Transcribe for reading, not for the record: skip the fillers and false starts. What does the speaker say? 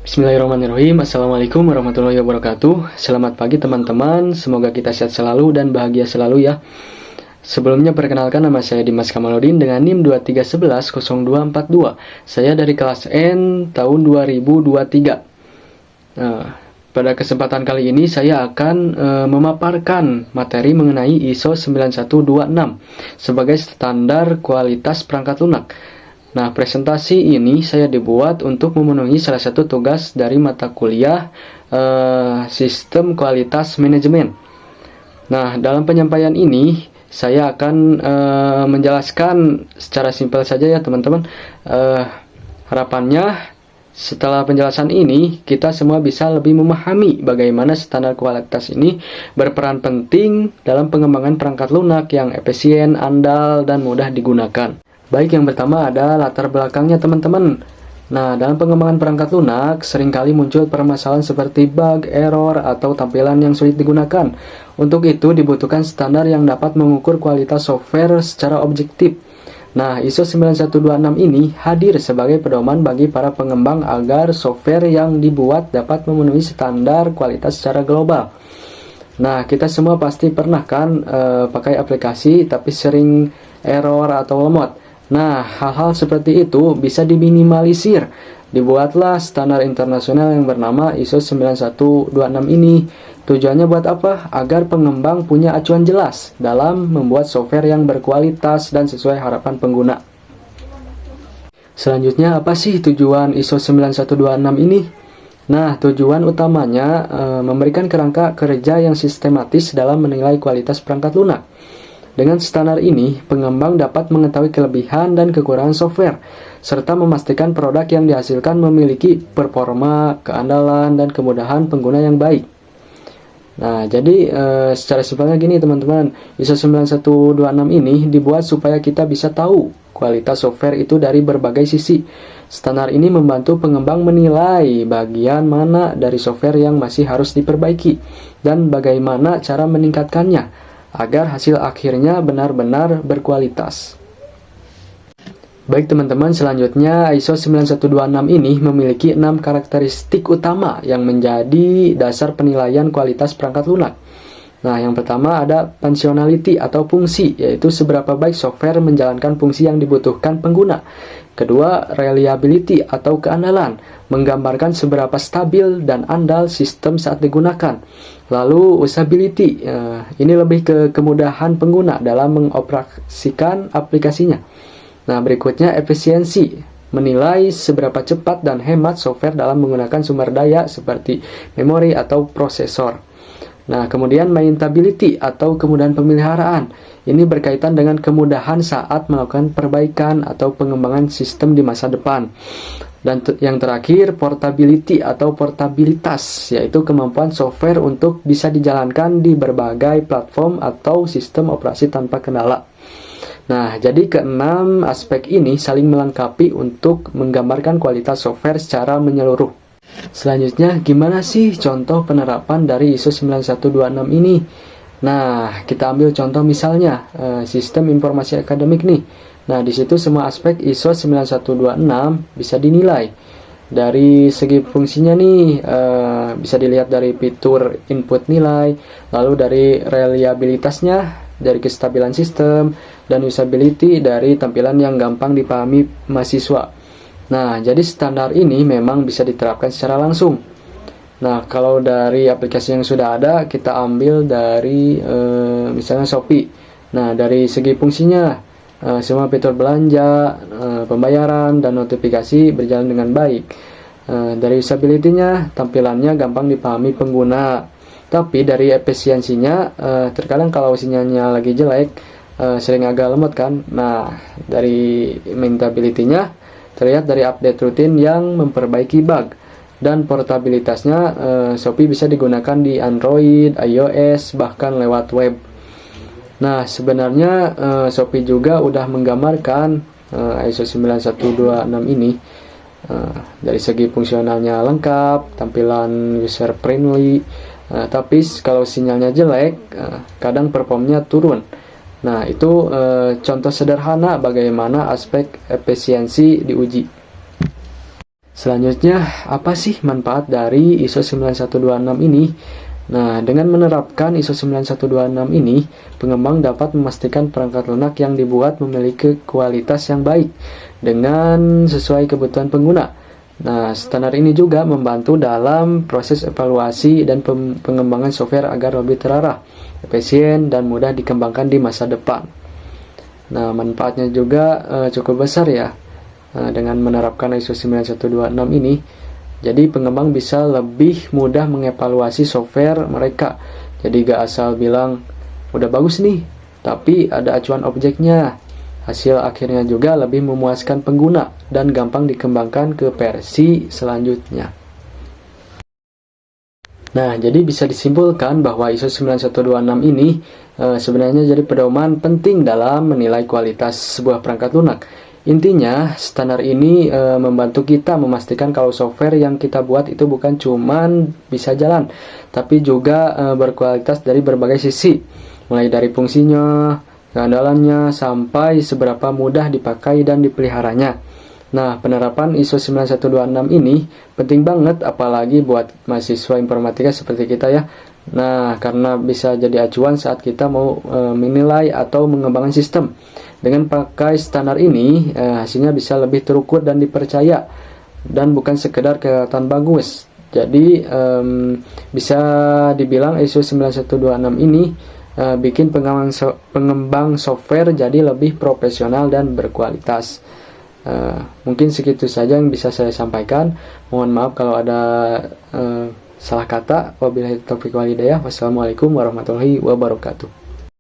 Bismillahirrahmanirrahim. Assalamualaikum warahmatullahi wabarakatuh. Selamat pagi teman-teman. Semoga kita sehat selalu dan bahagia selalu ya. Sebelumnya perkenalkan, nama saya Dimas Kamaludin dengan NIM 23110242. Saya dari kelas N tahun 2023. Pada kesempatan kali ini saya akan memaparkan materi mengenai ISO 9126 sebagai standar kualitas perangkat lunak. Nah, presentasi ini saya dibuat untuk memenuhi salah satu tugas dari mata kuliah Sistem Kualitas Manajemen. Nah, dalam penyampaian ini saya akan menjelaskan secara simpel saja ya teman-teman. Harapannya setelah penjelasan ini kita semua bisa lebih memahami bagaimana standar kualitas ini berperan penting dalam pengembangan perangkat lunak yang efisien, andal, dan mudah digunakan. Baik, yang pertama ada latar belakangnya teman-teman. Nah, dalam pengembangan perangkat lunak, seringkali muncul permasalahan seperti bug, error, atau tampilan yang sulit digunakan. Untuk itu, dibutuhkan standar yang dapat mengukur kualitas software secara objektif. Nah, ISO 9126 ini hadir sebagai pedoman bagi para pengembang agar software yang dibuat dapat memenuhi standar kualitas secara global. Nah, kita semua pasti pernah kan pakai aplikasi tapi sering error atau lemot. Nah, hal-hal seperti itu bisa diminimalisir. Dibuatlah standar internasional yang bernama ISO 9126 ini. Tujuannya buat apa? Agar pengembang punya acuan jelas dalam membuat software yang berkualitas dan sesuai harapan pengguna. Selanjutnya, apa sih tujuan ISO 9126 ini? Nah, tujuan utamanya memberikan kerangka kerja yang sistematis dalam menilai kualitas perangkat lunak. Dengan standar ini, pengembang dapat mengetahui kelebihan dan kekurangan software, serta memastikan produk yang dihasilkan memiliki performa, keandalan, dan kemudahan pengguna yang baik. Nah, jadi secara simpelnya gini teman-teman, ISO 9126 ini dibuat supaya kita bisa tahu kualitas software itu dari berbagai sisi. Standar ini membantu pengembang menilai bagian mana dari software yang masih harus diperbaiki, dan bagaimana cara meningkatkannya agar hasil akhirnya benar-benar berkualitas. Baik teman-teman, selanjutnya ISO 9126 ini memiliki 6 karakteristik utama yang menjadi dasar penilaian kualitas perangkat lunak. Nah, yang pertama ada functionality atau fungsi, yaitu seberapa baik software menjalankan fungsi yang dibutuhkan pengguna. Kedua, reliability atau keandalan, menggambarkan seberapa stabil dan andal sistem saat digunakan. Lalu usability, ini lebih ke kemudahan pengguna dalam mengoperasikan aplikasinya. Nah, berikutnya efisiensi, menilai seberapa cepat dan hemat software dalam menggunakan sumber daya seperti memori atau prosesor. Nah, kemudian maintainability atau kemudahan pemeliharaan. Ini berkaitan dengan kemudahan saat melakukan perbaikan atau pengembangan sistem di masa depan. Dan yang terakhir, portability atau portabilitas, yaitu kemampuan software untuk bisa dijalankan di berbagai platform atau sistem operasi tanpa kendala. Nah, jadi keenam aspek ini saling melengkapi untuk menggambarkan kualitas software secara menyeluruh. Selanjutnya, gimana sih contoh penerapan dari ISO 9126 ini? Nah, kita ambil contoh misalnya sistem informasi akademik nih. Nah, di situ semua aspek ISO 9126 bisa dinilai. Dari segi fungsinya nih, bisa dilihat dari fitur input nilai, lalu dari reliabilitasnya, dari kestabilan sistem, dan usability dari tampilan yang gampang dipahami mahasiswa. Nah, jadi standar ini memang bisa diterapkan secara langsung. Nah, kalau dari aplikasi yang sudah ada, kita ambil dari misalnya Shopee. Nah, dari segi fungsinya, semua fitur belanja, pembayaran, dan notifikasi berjalan dengan baik. Dari usability-nya, tampilannya gampang dipahami pengguna. Tapi dari efisiensinya, terkadang kalau sinyalnya lagi jelek, sering agak lemot kan. Nah, dari maintainability-nya, terlihat dari update rutin yang memperbaiki bug. Dan portabilitasnya, Shopee bisa digunakan di Android, iOS, bahkan lewat web. Nah, sebenarnya Shopee juga udah menggambarkan ISO 9126 ini. Dari segi fungsionalnya lengkap, tampilan user friendly, tapi kalau sinyalnya jelek, kadang performnya turun. Nah, itu contoh sederhana bagaimana aspek efisiensi diuji. Selanjutnya, apa sih manfaat dari ISO 9126 ini? Nah, dengan menerapkan ISO 9126 ini, pengembang dapat memastikan perangkat lunak yang dibuat memiliki kualitas yang baik dengan sesuai kebutuhan pengguna. Nah, standar ini juga membantu dalam proses evaluasi dan pengembangan software agar lebih terarah, efisien, dan mudah dikembangkan di masa depan. Nah, manfaatnya juga cukup besar ya. Dengan menerapkan ISO 9126 ini, jadi pengembang bisa lebih mudah mengevaluasi software mereka. Jadi gak asal bilang udah bagus nih, tapi ada acuan objeknya. Hasil akhirnya juga lebih memuaskan pengguna dan gampang dikembangkan ke versi selanjutnya. Nah, jadi bisa disimpulkan bahwa ISO 9126 ini sebenarnya jadi pedoman penting dalam menilai kualitas sebuah perangkat lunak. Intinya, standar ini membantu kita memastikan kalau software yang kita buat itu bukan cuman bisa jalan, tapi juga berkualitas dari berbagai sisi, mulai dari fungsinya, keandalannya, sampai seberapa mudah dipakai dan dipeliharanya. Nah, penerapan ISO 9126 ini penting banget, apalagi buat mahasiswa informatika seperti kita ya. Nah, karena bisa jadi acuan saat kita mau menilai atau mengembangkan sistem. Dengan pakai standar ini, hasilnya bisa lebih terukur dan dipercaya, dan bukan sekedar kelihatan bagus. Jadi, bisa dibilang ISO 9126 ini bikin pengembang software jadi lebih profesional dan berkualitas. Mungkin segitu saja yang bisa saya sampaikan. Mohon maaf kalau ada salah kata. Wabillahi taufiq wal hidayah. Wassalamualaikum warahmatullahi wabarakatuh.